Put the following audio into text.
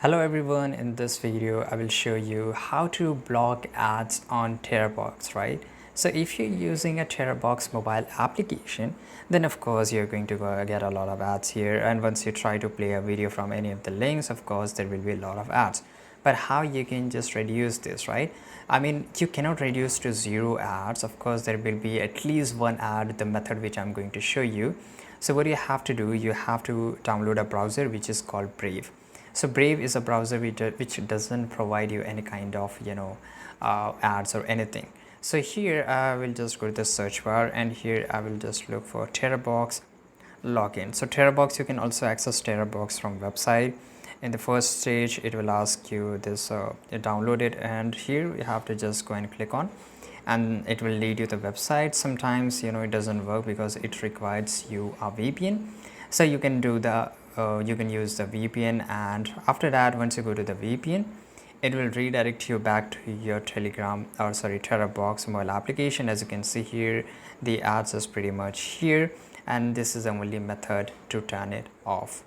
Hello everyone, in this video I will show you how to block ads on Terabox, right? So if you're using a Terabox mobile application, then of course you're going to get a lot of ads here, and once you try to play a video from any of the links, of course there will be a lot of ads. But how you can just reduce this, right? I mean, you cannot reduce to zero ads. Of course there will be at least one ad, the method which I'm going to show you. So what you have to do, you have to download a browser which is called Brave. So Brave is a browser which doesn't provide you any kind of ads or anything. So here I will just go to the search bar, and here I will just look for Terabox login. So Terabox, you can also access Terabox from website. In the first stage it will ask you this, download it, and here you have to just go and click on, and it will lead you to the website. Sometimes it doesn't work because it requires you a VPN. So you can do the you can use the VPN, and after that, once you go to the VPN, it will redirect you back to your Terabox mobile application. As you can see here, the ads is pretty much here, and this is the only method to turn it off.